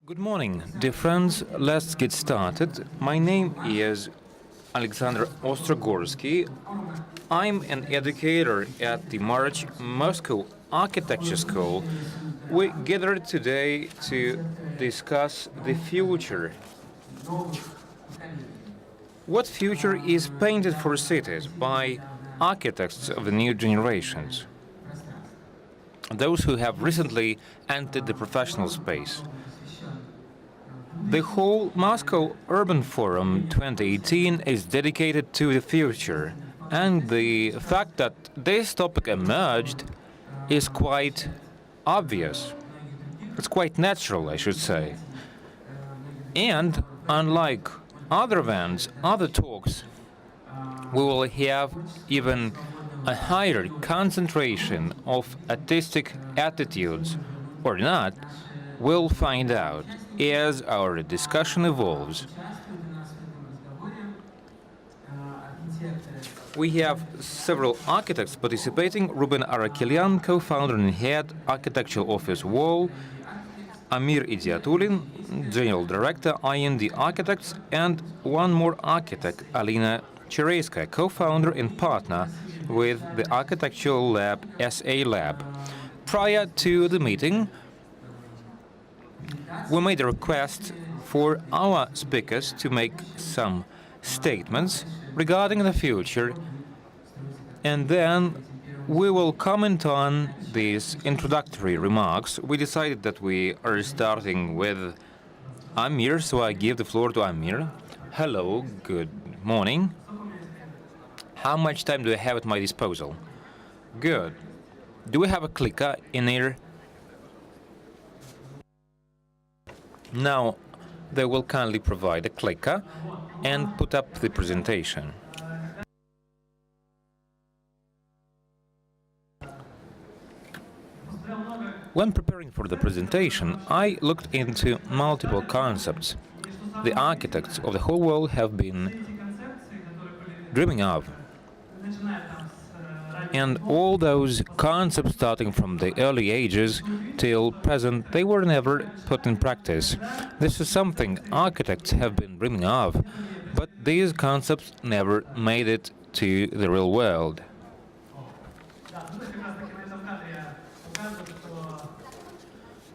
Good morning, dear friends. Let's get started. My name is Alexander Ostrogorsky. I'm an educator at the March Moscow Architecture School. We gathered today to discuss the future. What future is painted for cities by architects of the new generations? Those who have recently entered the professional space. The whole Moscow Urban Forum 2018 is dedicated to the future, and the fact that this topic emerged is quite obvious. It's quite natural, I should say. And unlike other events, other talks, we will have even a higher concentration of artistic attitudes, or not. We'll find out as our discussion evolves. We have several architects participating: Ruben Arakelian, co-founder and head architectural office Wall, Amir Idiatulin, general director IND Architects, and one more architect, Alina Chereyskaya, co-founder and partner with the architectural lab SA Lab. Prior to the meeting, we made a request for our speakers to make some statements regarding the future, and then we will comment on these introductory remarks. We decided that we are starting with Amir, so I give the floor to Amir. Hello, good morning. How much time do I have at my disposal? Good. Do we have a clicker in here? Now, they will kindly provide a clicker and put up the presentation. When preparing for the presentation, I looked into multiple concepts the architects of the whole world have been dreaming of. And all those concepts starting from the early ages till present, they were never put in practice. This is something architects have been dreaming of, but these concepts never made it to the real world.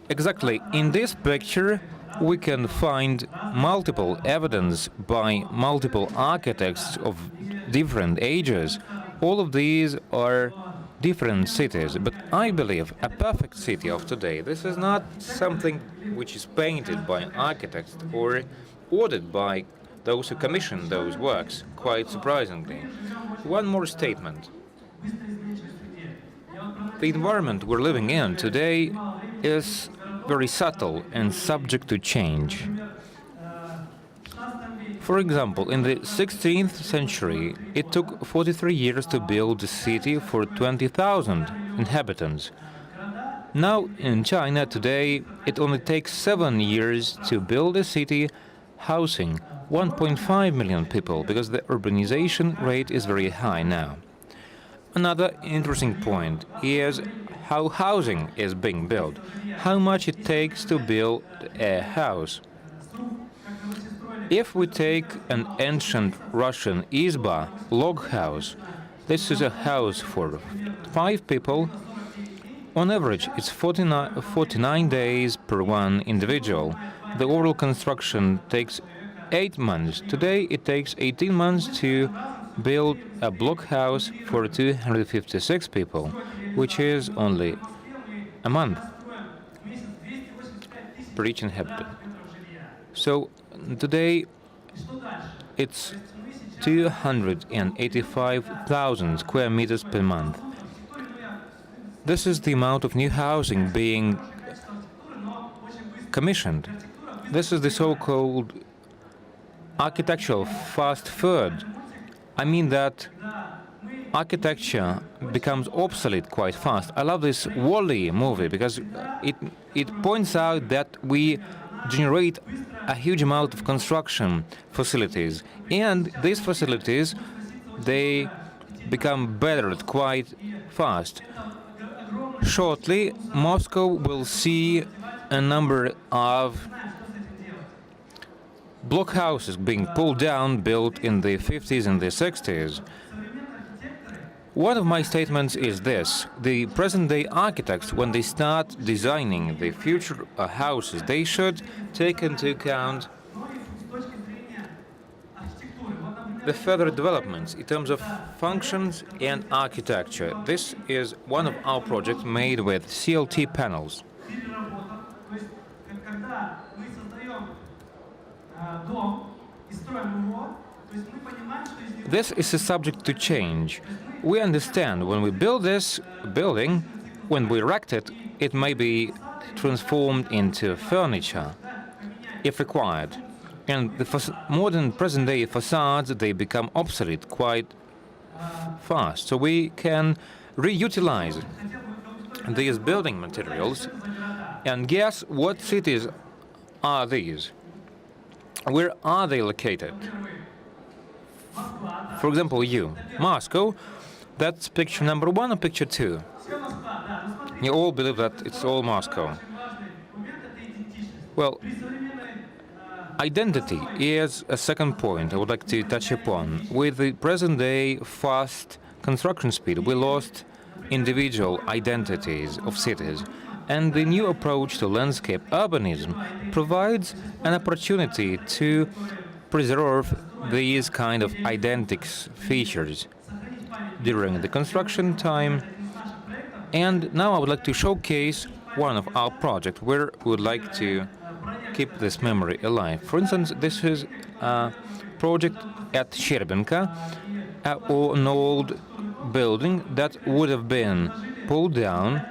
Exactly, in this picture we can find multiple evidence by multiple architects of different ages. All of these are different cities, but I believe a perfect city of today, this is not something which is painted by architects or ordered by those who commission those works, quite surprisingly. One more statement. The environment we're living in today is very subtle and subject to change. For example, in the 16th century, it took 43 years to build a city for 20,000 inhabitants. Now, in China today, it only takes 7 years to build a city housing 1.5 million people, because the urbanization rate is very high now. Another interesting point is how housing is being built, how much it takes to build a house. If we take an ancient Russian izba, log house, this is a house for 5 people. On average, it's 49 days per one individual. The overall construction takes 8 months. Today, it takes 18 months to build a block house for 256 people, which is only a month per each inhabitant. So today it's 285,000 square meters per month. This is the amount of new housing being commissioned. This is the so-called architectural fast food. I mean that architecture becomes obsolete quite fast. I love this Wall-E movie because it points out that we generate a huge amount of construction facilities, and these facilities, they become better quite fast. Shortly, Moscow will see a number of block houses being pulled down, built in the 50s and the 60s. One of my statements is this: the present-day architects, when they start designing the future houses, they should take into account the further developments in terms of functions and architecture. This is one of our projects made with CLT panels. This is a subject to change. We understand when we build this building, when we erect it, it may be transformed into furniture, if required. And the modern present-day facades, they become obsolete quite fast. So we can reutilize these building materials. And guess what cities are these? Where are they located? For example, Moscow. That's picture number 1 or picture 2? You all believe that it's all Moscow. Well, identity is a second point I would like to touch upon. With the present-day fast construction speed, we lost individual identities of cities. And the new approach to landscape urbanism provides an opportunity to preserve these kind of identics features during the construction time. And now I would like to showcase one of our projects where we would like to keep this memory alive. For instance, this is a project at Sherbinka, an old building that would have been pulled down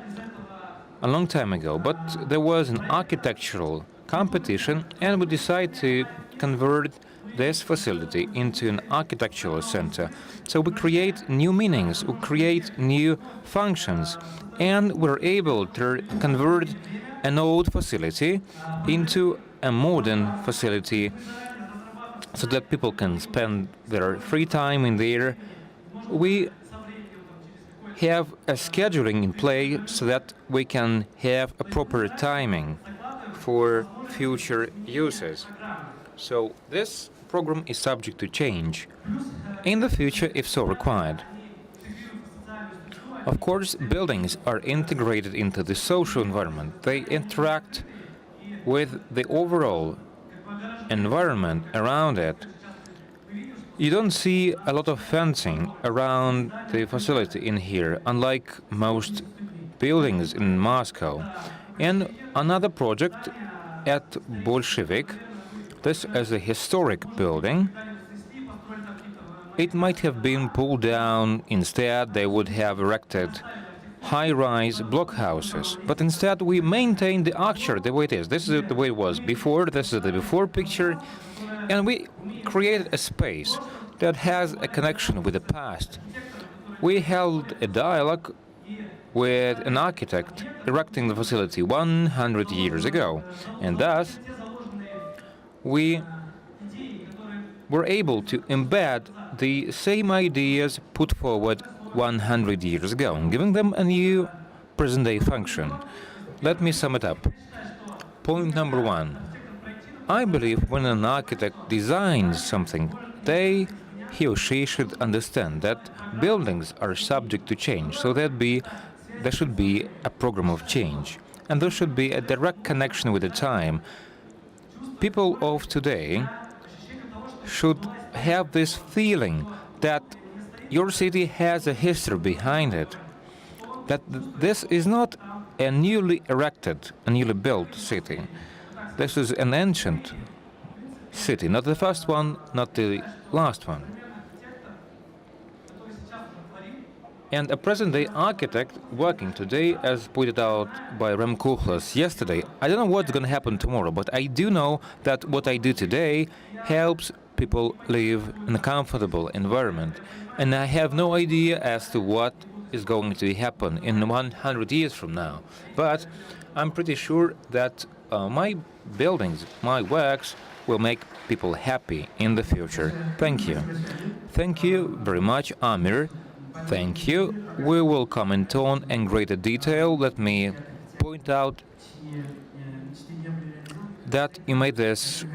a long time ago, but there was an architectural competition and we decided to convert this facility into an architectural center. So we create new meanings, we create new functions, and we're able to convert an old facility into a modern facility so that people can spend their free time in there. We have a scheduling in play so that we can have a proper timing for future uses. So this program is subject to change in the future if so required. Of course, buildings are integrated into the social environment. They interact with the overall environment around it. You don't see a lot of fencing around the facility in here, unlike most buildings in Moscow. And another project at Bolshevik, this is a historic building. It might have been pulled down. Instead, they would have erected high-rise block houses. But instead, we maintain the architecture the way it is. This is the way it was before. This is the before picture. And we created a space that has a connection with the past. We held a dialogue with an architect erecting the facility 100 years ago. And thus, we were able to embed the same ideas put forward 100 years ago, giving them a new present-day function. Let me sum it up. Point number 1. I believe when an architect designs something, he or she should understand that buildings are subject to change, so there should be a program of change, and there should be a direct connection with the time. People of today should have this feeling that your city has a history behind it, that this is not a newly erected, a newly built city. This is an ancient city, not the first one, not the last one. And a present-day architect working today, as pointed out by Rem Koolhaas yesterday, I don't know what's going to happen tomorrow, but I do know that what I do today helps people live in a comfortable environment. And I have no idea as to what is going to happen in 100 years from now. But I'm pretty sure that my buildings, my works, will make people happy in the future. Thank you. Thank you very much, Amir. Thank you. We will comment on in greater detail. Let me point out that you made this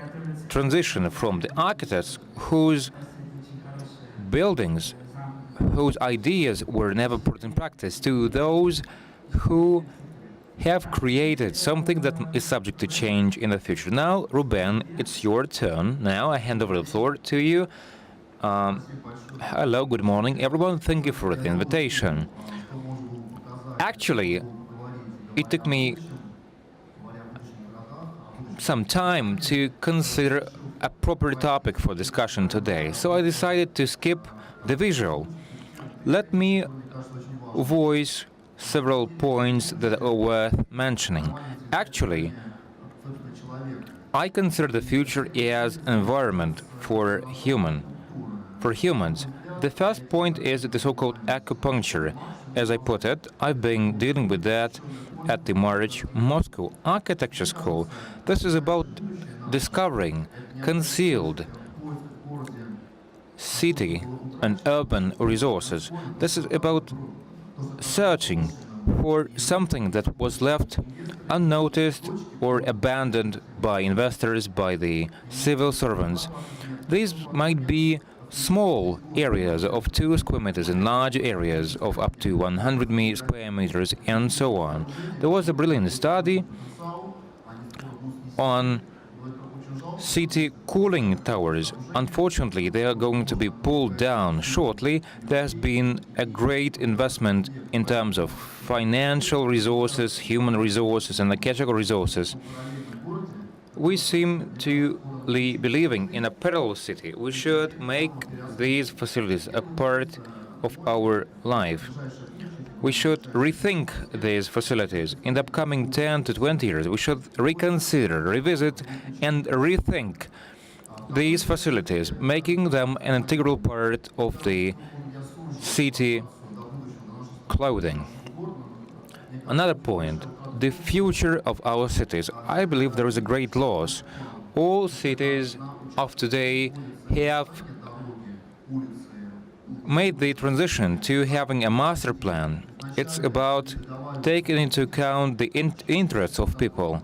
transition from the architects whose buildings, whose ideas were never put in practice, to those who have created something that is subject to change in the future. Now, Ruben, it's your turn. Now I hand over the floor to you. Hello, good morning, everyone. Thank you for the invitation. Actually, it took me some time to consider a proper topic for discussion today, so I decided to skip the visual. Let me voice several points that are worth mentioning. Actually, I consider the future as environment for humans. The first point is the so-called acupuncture. As I put it, I've been dealing with that at the March Moscow Architecture School. This is about discovering concealed city and urban resources. This is about searching for something that was left unnoticed or abandoned by investors, by the civil servants. These might be small areas of 2 square meters and large areas of up to 100 square meters and so on. There was a brilliant study on city cooling towers. Unfortunately, they are going to be pulled down shortly. There's been a great investment in terms of financial resources, human resources, and ecological resources. We seem to be living in a parallel city. We should make these facilities a part of our life. We should rethink these facilities. In the upcoming 10 to 20 years, we should reconsider, revisit, and rethink these facilities, making them an integral part of the city clothing. Another point, the future of our cities. I believe there is a great loss. All cities of today have made the transition to having a master plan. It's about taking into account the interests of people.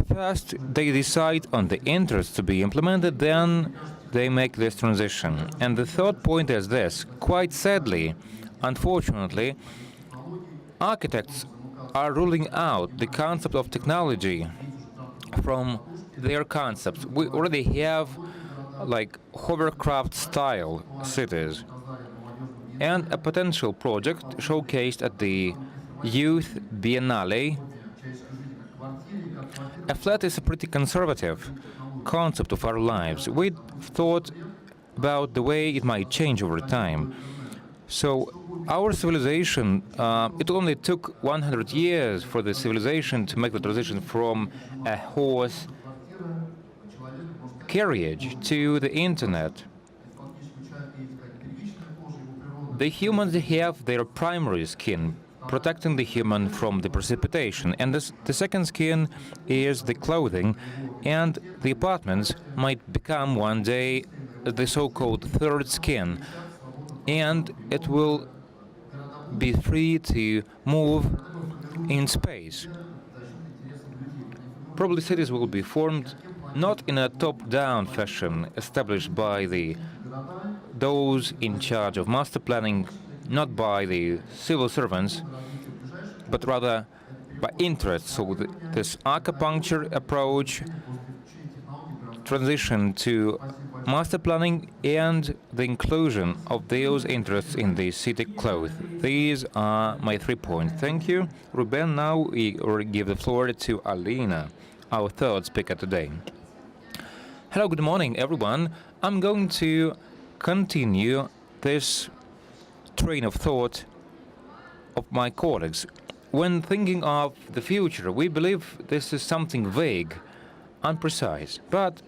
First, they decide on the interests to be implemented, then they make this transition. And the third point is this. Quite sadly, unfortunately, architects are ruling out the concept of technology from their concepts. We already have like hovercraft-style cities. And a potential project showcased at the Youth Biennale. A flat is a pretty conservative concept of our lives. We thought about the way it might change over time. So our civilization, it only took 100 years for the civilization to make the transition from a horse carriage to the internet. The humans have their primary skin, protecting the human from the precipitation, and the second skin is the clothing, and the apartments might become one day the so-called third skin, and it will be free to move in space. Probably cities will be formed not in a top-down fashion established by those in charge of master planning, not by the civil servants, but rather by interest. So this acupuncture approach, transition to master planning, and the inclusion of those interests in the city cloth. These are my 3 points. Thank you, Ruben. Now we give the floor to Alina, our third speaker today. Hello, good morning, everyone. I'm going to continue this train of thought of my colleagues. When thinking of the future, we believe this is something vague, imprecise, but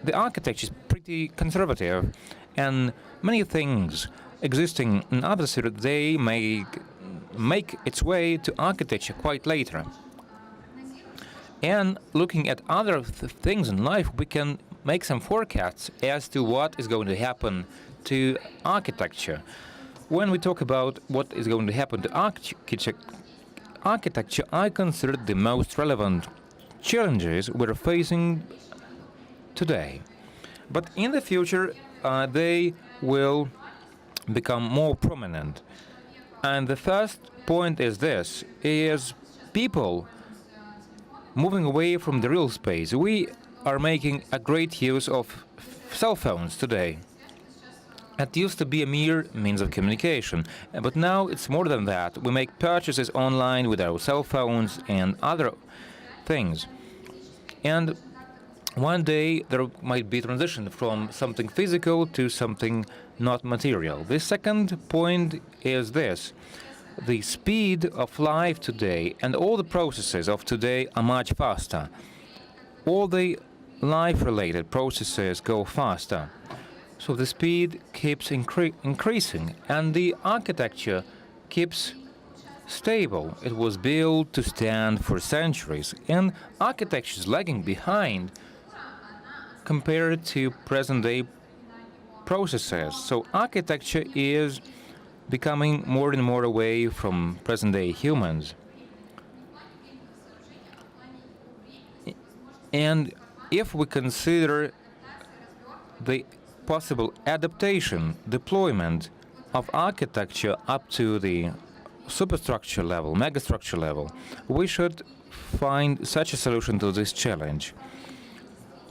the architecture is pretty conservative, and many things existing in other cities, they may make its way to architecture quite later. And looking at other things in life, we can make some forecasts as to what is going to happen to architecture. When we talk about what is going to happen to architecture, I consider the most relevant challenges we're facing today. But in the future, they will become more prominent. And the first point is this, is people moving away from the real space. We are making a great use of cell phones today. It used to be a mere means of communication, but now it's more than that. We make purchases online with our cell phones and other things. And one day there might be transition from something physical to something not material. The second point is this. The speed of life today and all the processes of today are much faster. All the life-related processes go faster. So the speed keeps increasing and the architecture keeps stable. It was built to stand for centuries, and architecture is lagging behind compared to present-day processes. So architecture is becoming more and more away from present-day humans. And if we consider the possible adaptation, deployment of architecture up to the superstructure level, megastructure level, we should find such a solution to this challenge.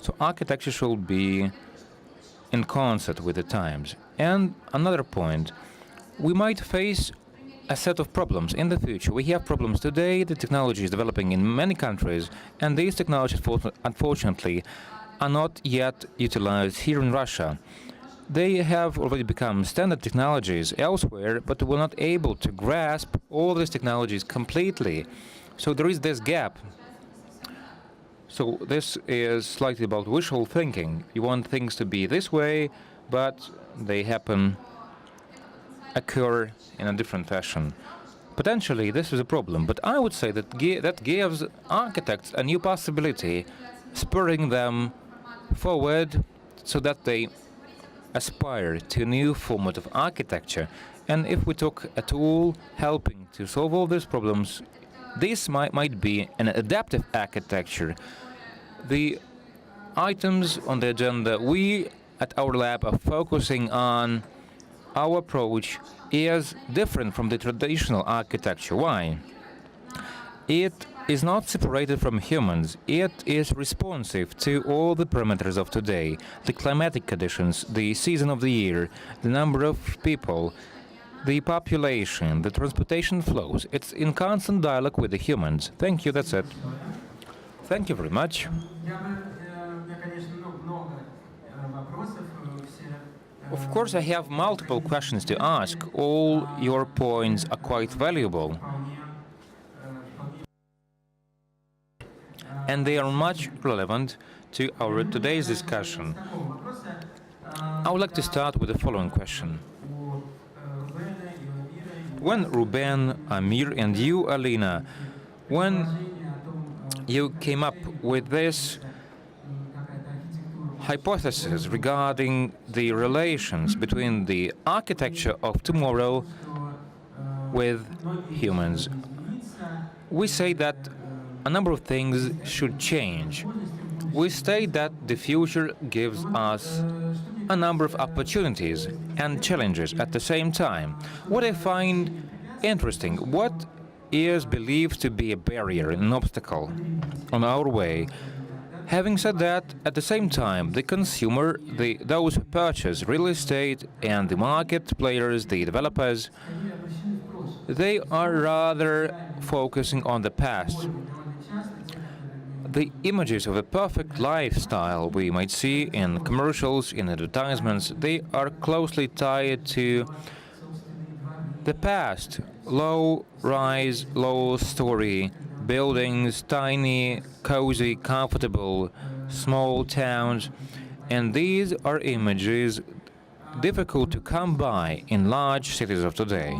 So architecture should be in concert with the times. And another point, we might face a set of problems in the future. We have problems today, the technology is developing in many countries, and these technologies, unfortunately, are not yet utilized here in Russia. They have already become standard technologies elsewhere, but we're not able to grasp all these technologies completely. So there is this gap. So this is slightly about wishful thinking. You want things to be this way, but they occur in a different fashion. Potentially, this is a problem, but I would say that that gives architects a new possibility, spurring them forward so that they aspire to a new format of architecture. And if we took a tool helping to solve all these problems, this might be an adaptive architecture. The items on the agenda, we at our lab are focusing on our approach is different from the traditional architecture. Why? It is not separated from humans. It is responsive to all the parameters of today, the climatic conditions, the season of the year, the number of people, the population, the transportation flows. It's in constant dialogue with the humans. Thank you, that's it. Thank you very much. Of course, I have multiple questions to ask. All your points are quite valuable. And they are much relevant to our today's discussion. I would like to start with the following question. When Ruben, Amir, and you, Alina, when you came up with this hypothesis regarding the relations between the architecture of tomorrow with humans, we say that a number of things should change. We state that the future gives us a number of opportunities and challenges at the same time. What I find interesting, what is believed to be a barrier, an obstacle on our way. Having said that, at the same time, the consumer, those who purchase real estate, and the market players, the developers, they are rather focusing on the past. The images of a perfect lifestyle we might see in commercials, in advertisements, they are closely tied to the past. Low-rise, low-story buildings, tiny, cozy, comfortable, small towns, and these are images difficult to come by in large cities of today.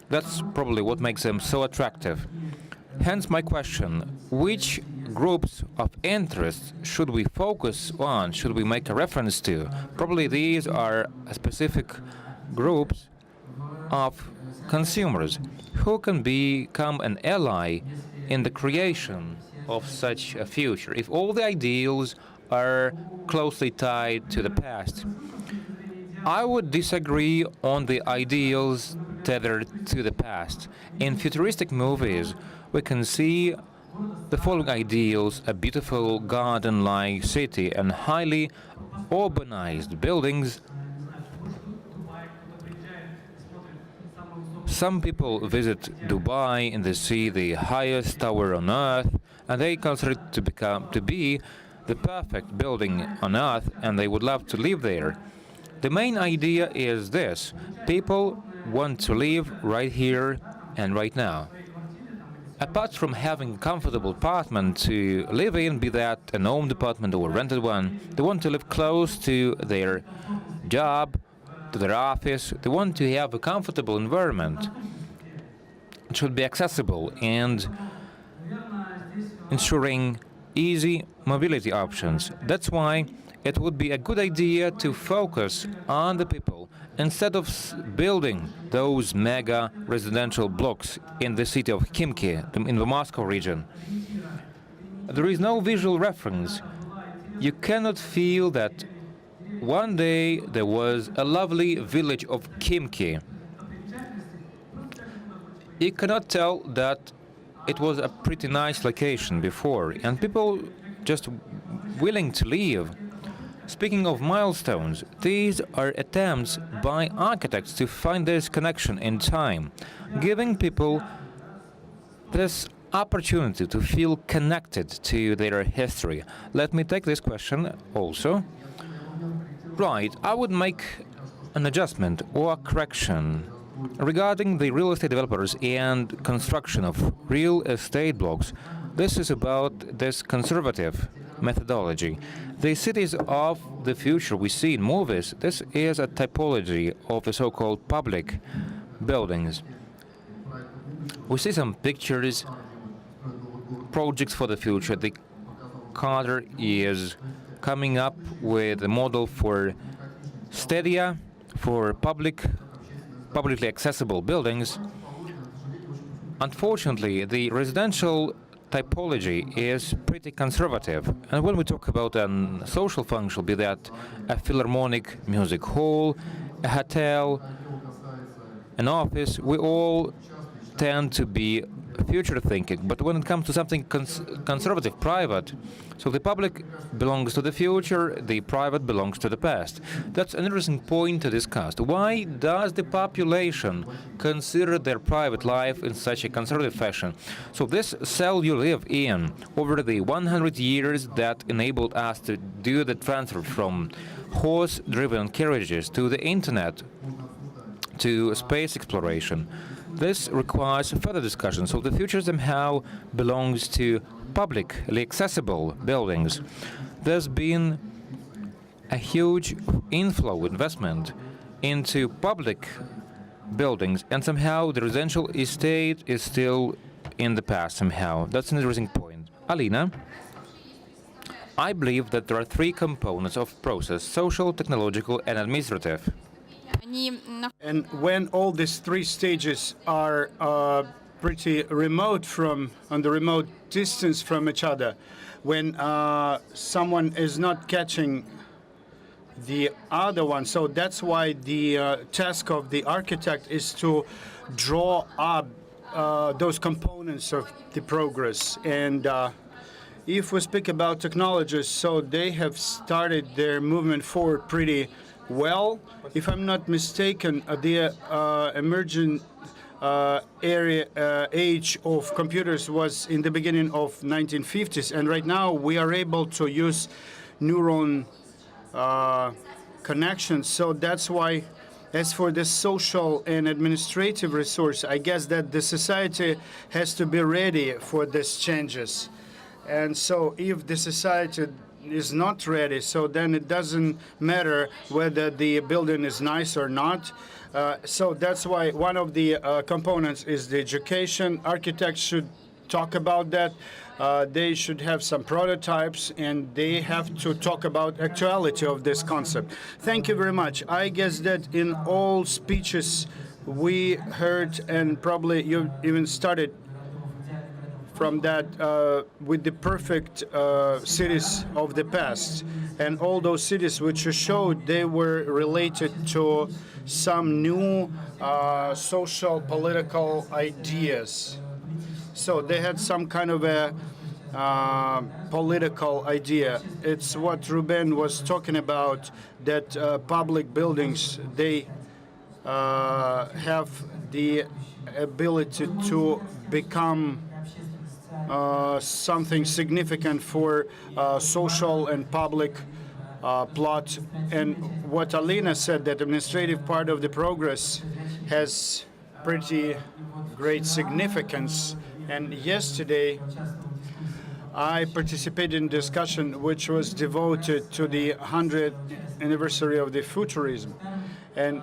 That's probably what makes them so attractive. Hence my question, which groups of interest should we focus on, should we make a reference to? Probably these are specific groups of consumers who can become an ally in the creation of such a future if all the ideals are closely tied to the past. I would disagree on the ideals tethered to the past. In futuristic movies, we can see the following ideals: a beautiful garden-like city and highly urbanized buildings. Some people visit Dubai and they see the highest tower on earth, and they consider it to be the perfect building on earth, and they would love to live there. The main idea is this: people want to live right here and right now. Apart from having a comfortable apartment to live in, be that an owned apartment or a rented one, they want to live close to their job, to their office. They want to have a comfortable environment. It should be accessible and ensuring easy mobility options. That's why it would be a good idea to focus on the people instead of building those mega residential blocks in the city of Khimki, in the Moscow region. There is no visual reference. You cannot feel that one day there was a lovely village of Khimki. You cannot tell that it was a pretty nice location before, and people just willing to live. Speaking of milestones, these are attempts by architects to find this connection in time, giving people this opportunity to feel connected to their history. Let me take this question also. Right, I would make an adjustment or a correction regarding the real estate developers and construction of real estate blocks. This is about this conservative methodology. The cities of the future we see in movies, this is a typology of the so-called public buildings. We see some pictures, projects for the future. The Carter is coming up with a model for stadia, for publicly accessible buildings. Unfortunately, the residential typology is pretty conservative. And when we talk about a social function, be that a philharmonic music hall, a hotel, an office, we all tend to be future thinking. But when it comes to something conservative, private, so the public belongs to the future, the private belongs to the past. That's an interesting point to discuss. Why does the population consider their private life in such a conservative fashion? So this cell you live in, over the 100 years that enabled us to do the transfer from horse-driven carriages to the internet, to space exploration, this requires further discussion. So the future somehow belongs to publicly accessible buildings. There's been a huge inflow investment into public buildings, and somehow the residential estate is still in the past somehow. That's an interesting point. Alina, I believe that there are three components of process: social, technological, and administrative. And when all these three stages are pretty remote on the remote distance from each other, when someone is not catching the other one, so that's why the task of the architect is to draw up those components of the progress. And if we speak about technologies, so they have started their movement forward pretty well. If I'm not mistaken, the emergent age of computers was in the beginning of 1950s, and right now we are able to use neuron connections. So that's why, as for the social and administrative resource, I guess that the society has to be ready for these changes. And so if the society is not ready, so then it doesn't matter whether the building is nice or not. So that's why one of the components is the education. Architects should talk about that. They should have some prototypes, and they have to talk about actuality of this concept. Thank you very much. I guess that in all speeches we heard, and probably you even started from that with the perfect cities of the past. And all those cities which you showed, they were related to some new social, political ideas. So they had some kind of a political idea. It's what Ruben was talking about, that public buildings, they have the ability to become something significant for social and public plot. And what Alina said, that administrative part of the progress has pretty great significance. And yesterday, I participated in a discussion which was devoted to the 100th anniversary of the futurism. And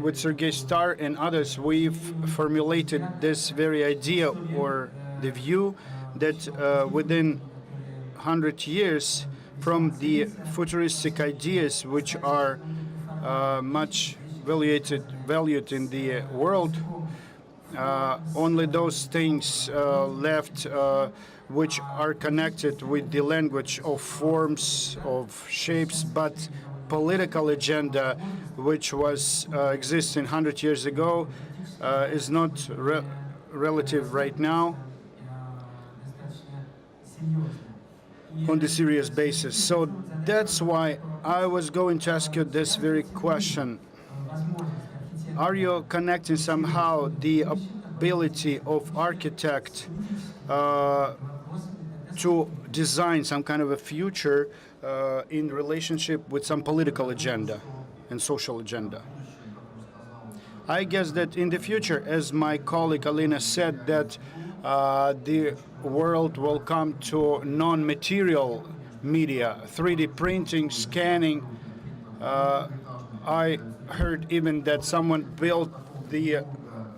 with Sergei Starr and others, we've formulated this very idea, or the view, that within 100 years, from the futuristic ideas which are much valued in the world, only those things left which are connected with the language of forms, of shapes, but political agenda, which was existing 100 years ago, is not relative right now on the serious basis. So that's why I was going to ask you this very question. Are you connecting somehow the ability of architect to design some kind of a future in relationship with some political agenda and social agenda? I guess that in the future, as my colleague Alina said, that the world will come to non-material media, 3D printing, scanning. I heard even that someone built the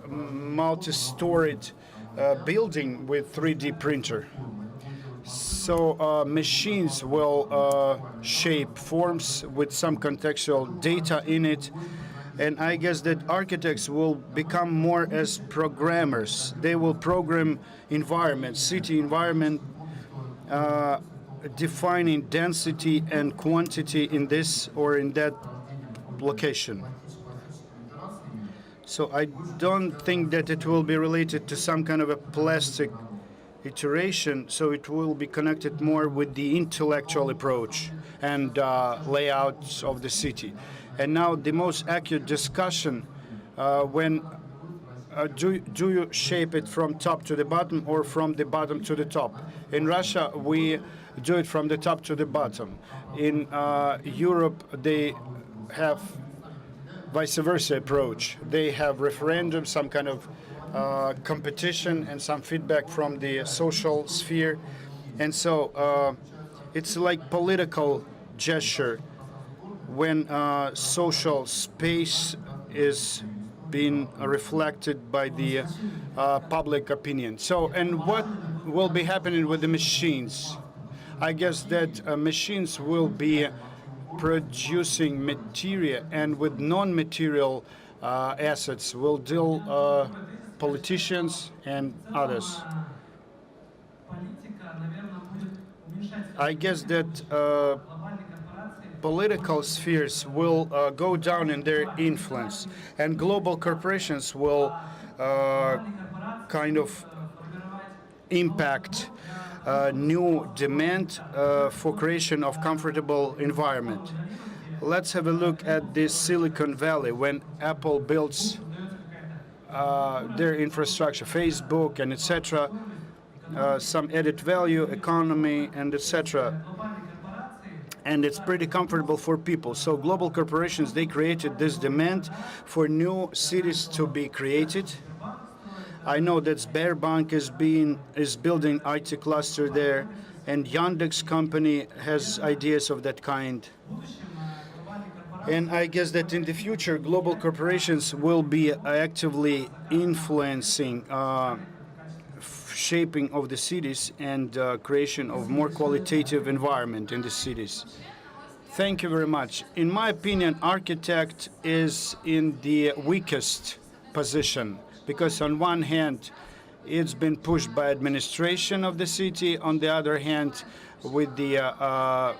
multi-storied building with 3D printer. So machines will shape forms with some contextual data in it. And I guess that architects will become more as programmers. They will program environment, city environment, defining density and quantity in this or in that location. So I don't think that it will be related to some kind of a plastic iteration, so it will be connected more with the intellectual approach and layouts of the city. And now the most accurate discussion, when do you shape it from top to the bottom or from the bottom to the top? In Russia, we do it from the top to the bottom. In Europe, they have vice versa approach. They have referendum, some kind of competition and some feedback from the social sphere. And so it's like political gesture when social space is being reflected by the public opinion. So, and what will be happening with the machines? I guess that machines will be producing material, and with non-material assets will deal politicians and others. I guess that political spheres will go down in their influence, and global corporations will kind of impact new demand for creation of comfortable environment. Let's have a look at this Silicon Valley when Apple builds their infrastructure, Facebook and etc., some added value, economy and etc. And it's pretty comfortable for people. So global corporations, they created this demand for new cities to be created. I know that Sberbank is building IT cluster there, and Yandex company has ideas of that kind. And I guess that in the future, global corporations will be actively influencing shaping of the cities and creation of more qualitative environment in the cities. Thank you very much. In my opinion, architect is in the weakest position, because on one hand, It's been pushed by administration of the city. On the other hand, with the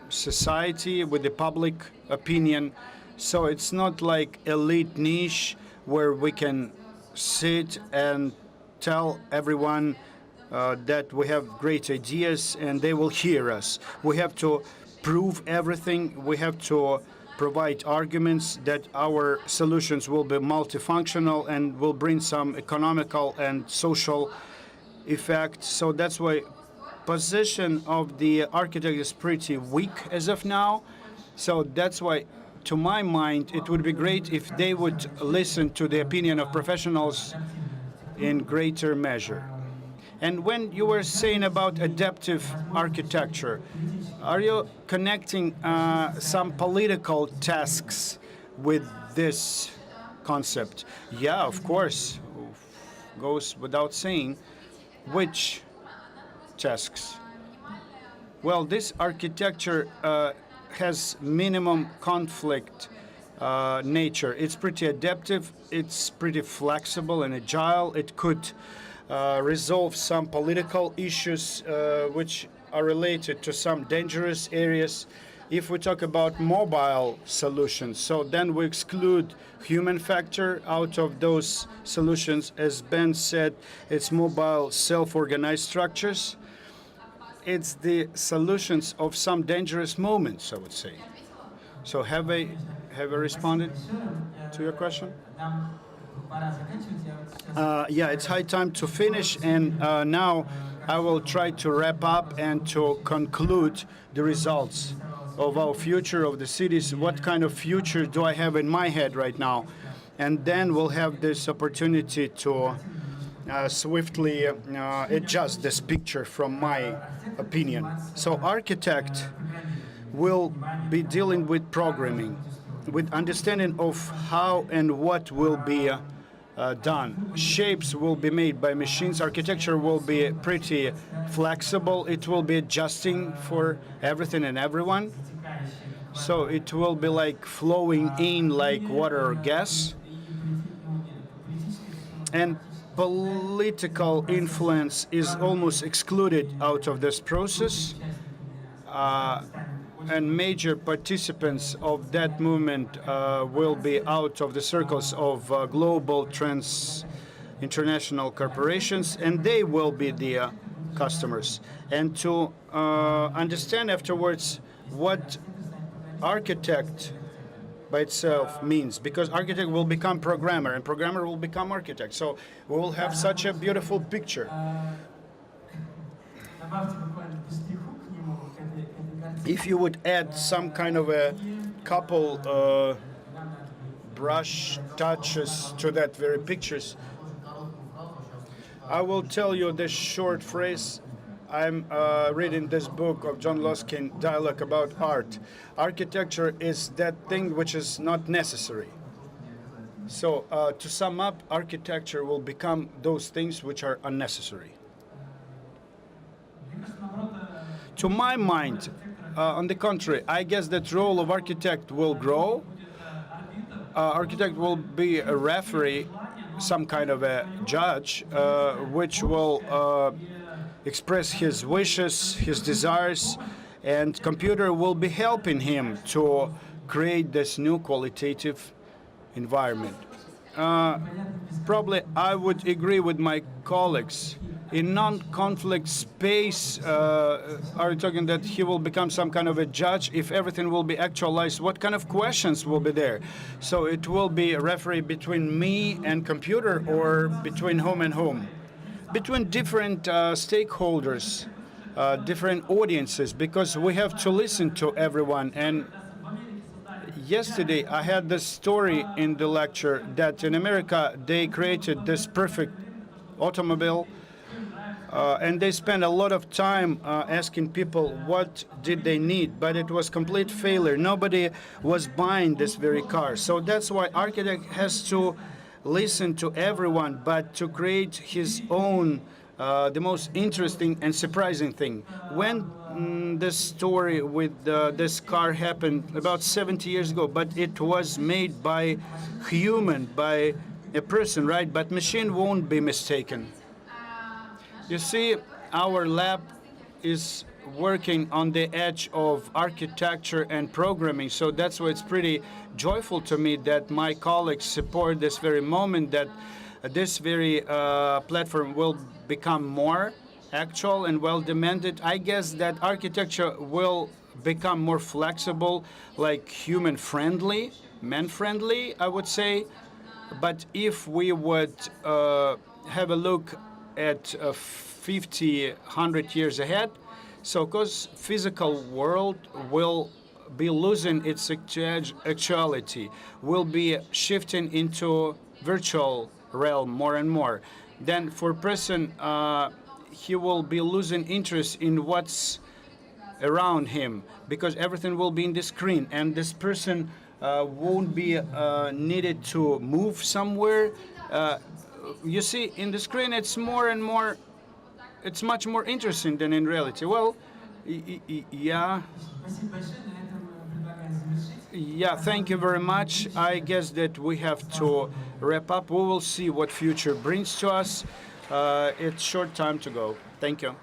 society, with the public opinion. So it's not like elite niche where we can sit and tell everyone that we have great ideas and they will hear us. We have to prove everything. We have to provide arguments that our solutions will be multifunctional and will bring some economical and social effect. So that's why position of the architect is pretty weak as of now. So that's why, to my mind, it would be great if they would listen to the opinion of professionals in greater measure. And when you were saying about adaptive architecture, are you connecting some political tasks with this concept? Yeah, of course, goes without saying. Which tasks? Well, this architecture has minimum conflict nature. It's pretty adaptive, it's pretty flexible and agile. It could resolve some political issues which are related to some dangerous areas. If we talk about mobile solutions, so then we exclude human factor out of those solutions. As Ben said, it's mobile self-organized structures. It's the solutions of some dangerous moments, I would say. So have I responded to your question? Yeah, it's high time to finish, and now I will try to wrap up and to conclude the results of our future of the cities. What kind of future do I have in my head right now? And then we'll have this opportunity to swiftly adjust this picture from my opinion. So architect will be dealing with programming, with understanding of how and what will be done. Shapes will be made by machines. Architecture will be pretty flexible. It will be adjusting for everything and everyone. So it will be like flowing in like water or gas. And political influence is almost excluded out of this process. And major participants of that movement will be out of the circles of global international corporations, and they will be the customers. And to understand afterwards what architect by itself means, because architect will become programmer and programmer will become architect. So we will have such a beautiful picture. If you would add some kind of a couple brush touches to that very pictures, I will tell you this short phrase. I'm reading this book of John Luskin, Dialogue about Art. Architecture is that thing which is not necessary. So to sum up, architecture will become those things which are unnecessary. To my mind, on the contrary, I guess that role of architect will grow. Architect will be a referee, some kind of a judge, which will express his wishes, his desires, and computer will be helping him to create this new qualitative environment. Probably I would agree with my colleagues. In non-conflict space, are you talking that he will become some kind of a judge? If everything will be actualized, what kind of questions will be there? So it will be a referee between me and computer, or between whom and whom? Between different stakeholders, different audiences, because we have to listen to everyone. And yesterday I had this story in the lecture that in America they created this perfect automobile, and they spent a lot of time asking people what did they need, but it was complete failure. Nobody was buying this very car. So that's why architect has to listen to everyone, but to create his own, the most interesting and surprising thing. When this story with this car happened about 70 years ago, but it was made by human, by a person, right? But machine won't be mistaken. You see, our lab is working on the edge of architecture and programming, so that's why it's pretty joyful to me that my colleagues support this very moment, that this very platform will become more actual and well demanded. I guess that architecture will become more flexible, like human friendly, man friendly, I would say. But if we would have a look at 50, 100 years ahead, so because physical world will be losing its actuality, will be shifting into virtual realm more and more. Then for person, he will be losing interest in what's around him because everything will be in the screen, and this person won't be needed to move somewhere. You see, in the screen, it's more and more, it's much more interesting than in reality. Well, yeah. Yeah, thank you very much. I guess that we have to wrap up. We will see what future brings to us. It's short time to go. Thank you.